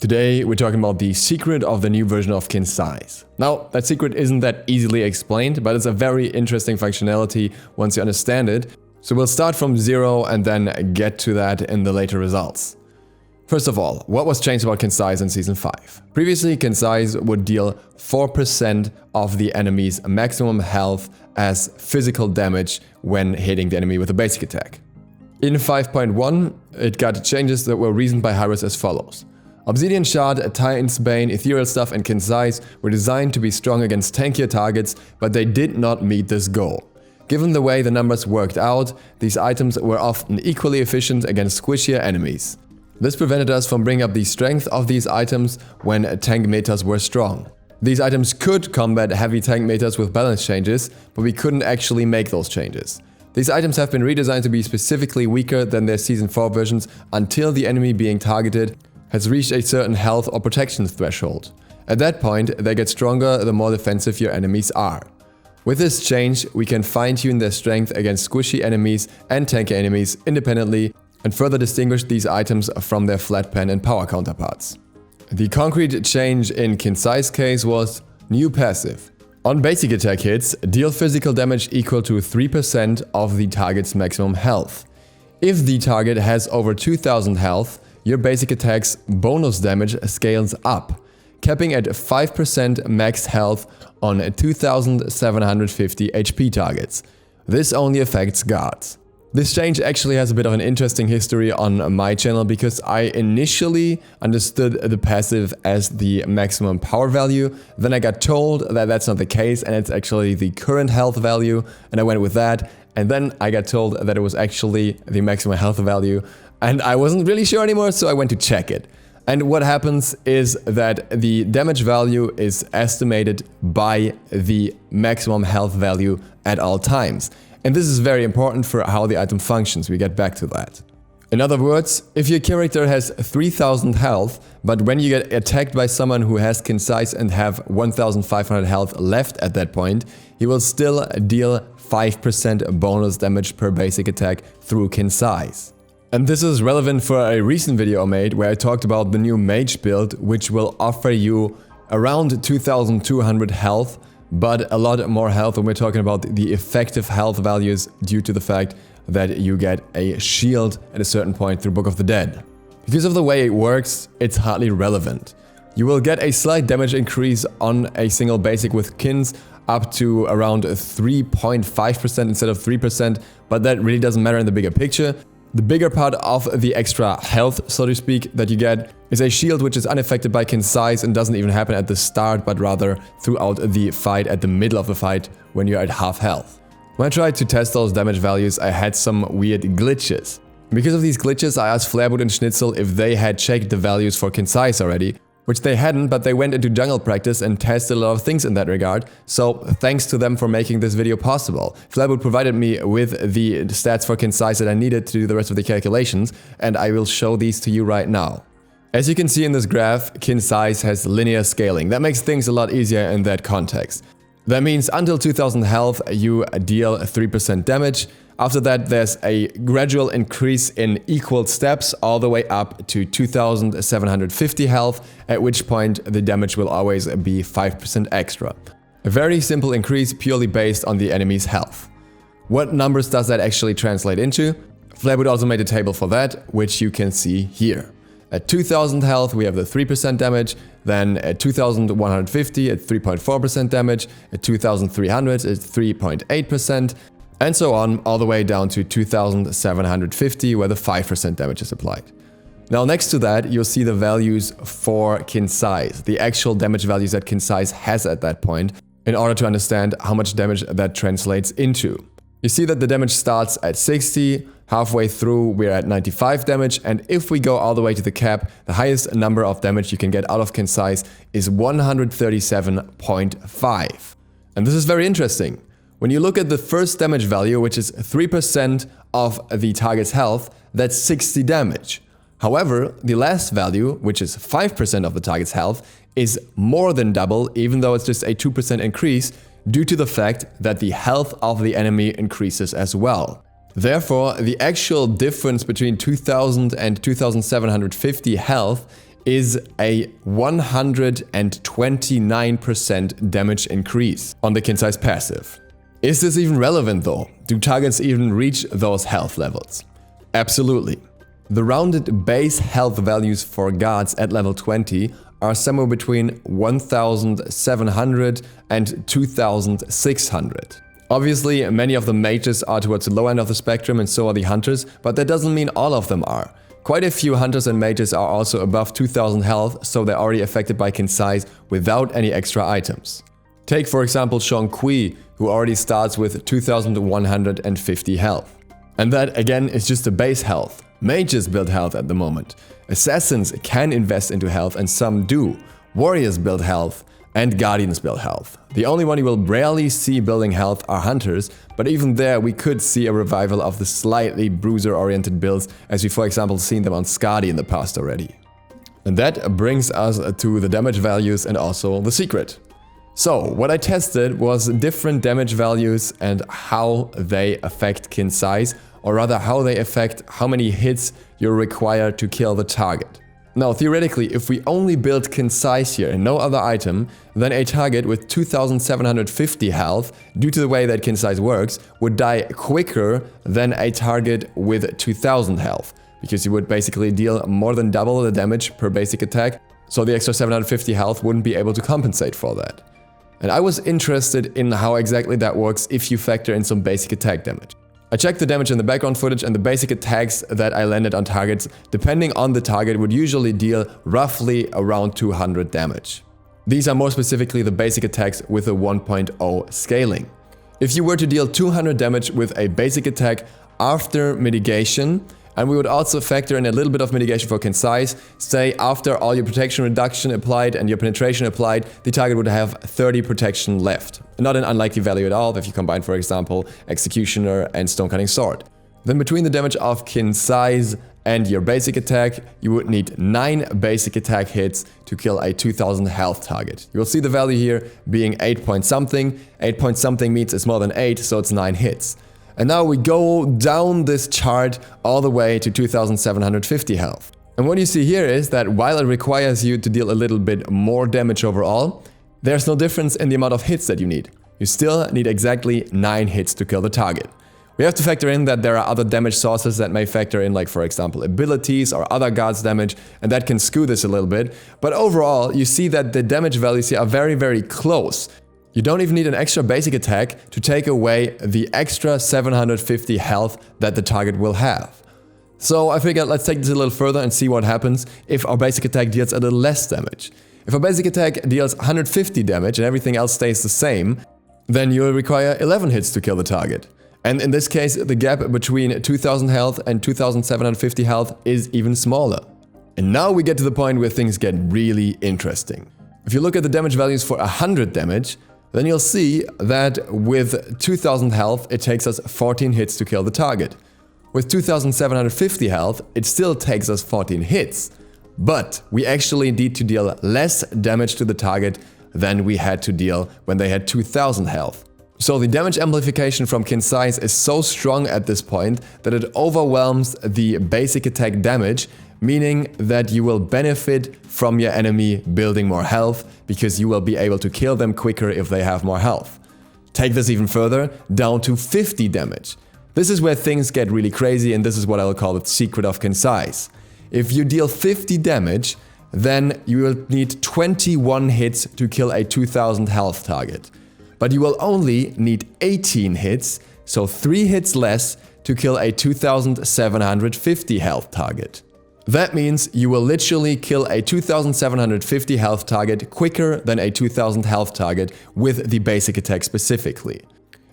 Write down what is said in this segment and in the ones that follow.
Today we're talking about the secret of the new version of Qins Sais. Now, that secret isn't that easily explained, but it's a very interesting functionality once you understand it. So we'll start from zero and then get to that in the later results. First of all, what was changed about Qins Sais in Season 5? Previously, Qins Sais would deal 4% of the enemy's maximum health as physical damage when hitting the enemy with a basic attack. In 5.1, it got changes that were reasoned by Hyros as follows. Obsidian Shard, Titan's Bane, Ethereal Stuff and Qins Sais were designed to be strong against tankier targets, but they did not meet this goal. Given the way the numbers worked out, these items were often equally efficient against squishier enemies. This prevented us from bringing up the strength of these items when tank metas were strong. These items could combat heavy tank metas with balance changes, but we couldn't actually make those changes. These items have been redesigned to be specifically weaker than their Season 4 versions until the enemy being targeted has reached a certain health or protection threshold. At that point, they get stronger the more defensive your enemies are. With this change, we can fine-tune their strength against squishy enemies and tanky enemies independently and further distinguish these items from their flat pan and power counterparts. The concrete change in Qins Sais' case was new passive. On basic attack hits, deal physical damage equal to 3% of the target's maximum health. If the target has over 2000 health, your basic attack's bonus damage scales up, capping at 5% max health on 2750 HP targets. This only affects guards. This change actually has a bit of an interesting history on my channel because I initially understood the passive as the maximum power value, then I got told that that's not the case and it's actually the current health value, and I went with that, and then I got told that it was actually the maximum health value, and I wasn't really sure anymore, so I went to check it. And what happens is that the damage value is estimated by the maximum health value at all times. And this is very important for how the item functions. We get back to that. In other words, if your character has 3000 health, but when you get attacked by someone who has Qins Sais and have 1500 health left at that point, he will still deal 5% bonus damage per basic attack through Qins Sais. And this is relevant for a recent video I made where I talked about the new mage build, which will offer you around 2200 health, but a lot more health when we're talking about the effective health values due to the fact that you get a shield at a certain point through Book of the Dead. Because of the way it works, it's hardly relevant. You will get a slight damage increase on a single basic with Qins up to around 3.5% instead of 3%, but that really doesn't matter in the bigger picture. The bigger part of the extra health, so to speak, that you get is a shield which is unaffected by Qins Sais and doesn't even happen at the start, but rather throughout the fight, at the middle of the fight, when you're at half health. When I tried to test those damage values, I had some weird glitches. Because of these glitches, I asked Flairboot and Schnitzel if they had checked the values for Qins Sais already, which they hadn't, but they went into jungle practice and tested a lot of things in that regard, so thanks to them for making this video possible. Flairboot provided me with the stats for Qins Sais that I needed to do the rest of the calculations, and I will show these to you right now. As you can see in this graph, Qins Sais has linear scaling. That makes things a lot easier in that context. That means until 2000 health, you deal 3% damage. After that, there's a gradual increase in equal steps all the way up to 2750 health, at which point the damage will always be 5% extra. A very simple increase purely based on the enemy's health. What numbers does that actually translate into? Flairboot also made a table for that, which you can see here. At 2000 health, we have the 3% damage, then at 2150, at 3.4% damage, at 2300, it's 3.8%, and so on, all the way down to 2750, where the 5% damage is applied. Now, next to that, you'll see the values for Qins Sais, the actual damage values that Qins Sais has at that point, in order to understand how much damage that translates into. You see that the damage starts at 60, halfway through we're at 95 damage, and if we go all the way to the cap, the highest number of damage you can get out of Qins Sais is 137.5. And this is very interesting. When you look at the first damage value, which is 3% of the target's health, that's 60 damage. However, the last value, which is 5% of the target's health, is more than double, even though it's just a 2% increase, due to the fact that the health of the enemy increases as well. Therefore, the actual difference between 2000 and 2750 health is a 129% damage increase on the Qins Sais passive. Is this even relevant though? Do targets even reach those health levels? Absolutely. The rounded base health values for guards at level 20 are somewhere between 1,700 and 2,600. Obviously, many of the mages are towards the low end of the spectrum and so are the hunters, but that doesn't mean all of them are. Quite a few hunters and mages are also above 2,000 health, so they're already affected by Qins Sais without any extra items. Take for example Shang Kui, who already starts with 2,150 health. And that again is just the base health. Mages build health at the moment. Assassins can invest into health and some do. Warriors build health and Guardians build health. The only one you will rarely see building health are hunters, but even there we could see a revival of the slightly bruiser-oriented builds, as we for example seen them on Skadi in the past already. And that brings us to the damage values and also the secret. So, what I tested was different damage values and how they affect Qins Sais, or rather how they affect how many hits you're required to kill the target. Now, theoretically, if we only build Qins Sais here and no other item, then a target with 2,750 health, due to the way that Qins Sais works, would die quicker than a target with 2,000 health, because you would basically deal more than double the damage per basic attack, so the extra 750 health wouldn't be able to compensate for that. And I was interested in how exactly that works if you factor in some basic attack damage. I checked the damage in the background footage, and the basic attacks that I landed on targets, depending on the target, would usually deal roughly around 200 damage. These are more specifically the basic attacks with a 1.0 scaling. If you were to deal 200 damage with a basic attack after mitigation, and we would also factor in a little bit of mitigation for Qins Sais, say after all your protection reduction applied and your penetration applied, the target would have 30 protection left. Not an unlikely value at all if you combine, for example, Executioner and Stonecutting Sword. Then between the damage of Qins Sais and your basic attack, you would need 9 basic attack hits to kill a 2000 health target. You will see the value here being 8 point something. 8 point something means it's more than 8, so it's 9 hits. And now we go down this chart all the way to 2750 health. And what you see here is that while it requires you to deal a little bit more damage overall, there's no difference in the amount of hits that you need. You still need exactly 9 hits to kill the target. We have to factor in that there are other damage sources that may factor in, like for example abilities or other guards damage, and that can skew this a little bit. But overall, you see that the damage values here are very close. You don't even need an extra basic attack to take away the extra 750 health that the target will have. So I figured let's take this a little further and see what happens if our basic attack deals a little less damage. If our basic attack deals 150 damage and everything else stays the same, then you'll require 11 hits to kill the target. And in this case, the gap between 2000 health and 2750 health is even smaller. And now we get to the point where things get really interesting. If you look at the damage values for 100 damage, then you'll see that with 2000 health, it takes us 14 hits to kill the target. With 2750 health, it still takes us 14 hits. But we actually need to deal less damage to the target than we had to deal when they had 2000 health. So the damage amplification from Qins Sais is so strong at this point that it overwhelms the basic attack damage, meaning that you will benefit from your enemy building more health because you will be able to kill them quicker if they have more health. Take this even further, down to 50 damage. This is where things get really crazy, and this is what I will call the secret of Qins Sais. If you deal 50 damage, then you will need 21 hits to kill a 2000 health target. But you will only need 18 hits, so 3 hits less, to kill a 2750 health target. That means you will literally kill a 2750 health target quicker than a 2000 health target with the basic attack specifically.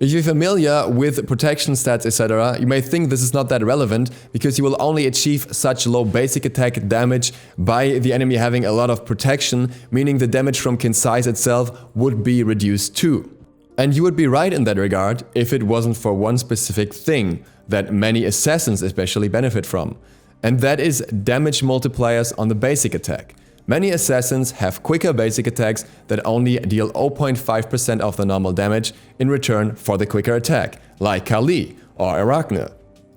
If you're familiar with protection stats, etc., you may think this is not that relevant because you will only achieve such low basic attack damage by the enemy having a lot of protection, meaning the damage from Qins Sais itself would be reduced too. And you would be right in that regard if it wasn't for one specific thing that many assassins especially benefit from. And that is damage multipliers on the basic attack. Many assassins have quicker basic attacks that only deal 0.5% of the normal damage in return for the quicker attack, like Kali or Arachne.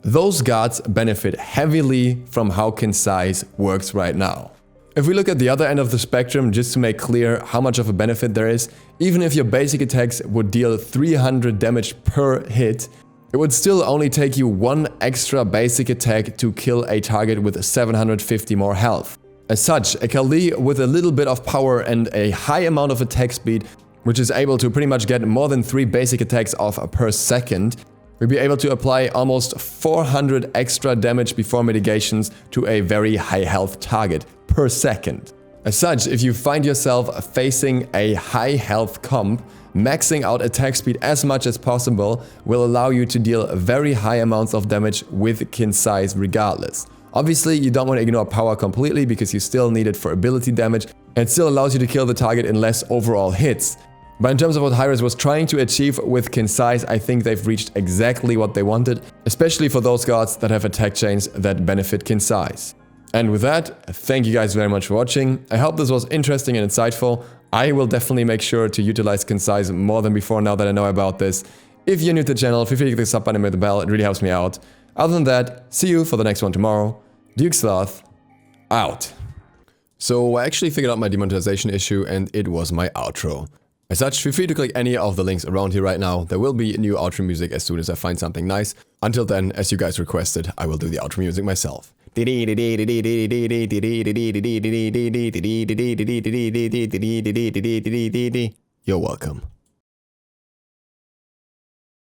Those guards benefit heavily from how Qins Sais works right now. If we look at the other end of the spectrum, just to make clear how much of a benefit there is, even if your basic attacks would deal 300 damage per hit, it would still only take you one extra basic attack to kill a target with 750 more health. As such, a Kali with a little bit of power and a high amount of attack speed, which is able to pretty much get more than 3 basic attacks off per second, will be able to apply almost 400 extra damage before mitigations to a very high health target per second. As such, if you find yourself facing a high health comp, maxing out attack speed as much as possible will allow you to deal very high amounts of damage with Qins Sais regardless. Obviously, you don't want to ignore power completely because you still need it for ability damage, and it still allows you to kill the target in less overall hits. But in terms of what Hi-Rez was trying to achieve with Qins Sais, I think they've reached exactly what they wanted, especially for those gods that have attack chains that benefit Qins Sais. And with that, thank you guys very much for watching. I hope this was interesting and insightful. I will definitely make sure to utilize Qins Sais more than before now that I know about this. If you're new to the channel, feel free to click the sub button and hit the bell, it really helps me out. Other than that, see you for the next one tomorrow. DukeSloth, out. So I actually figured out my demonetization issue and it was my outro. As such, feel free to click any of the links around here right now. There will be new outro music as soon as I find something nice. Until then, as you guys requested, I will do the outro music myself. You're welcome.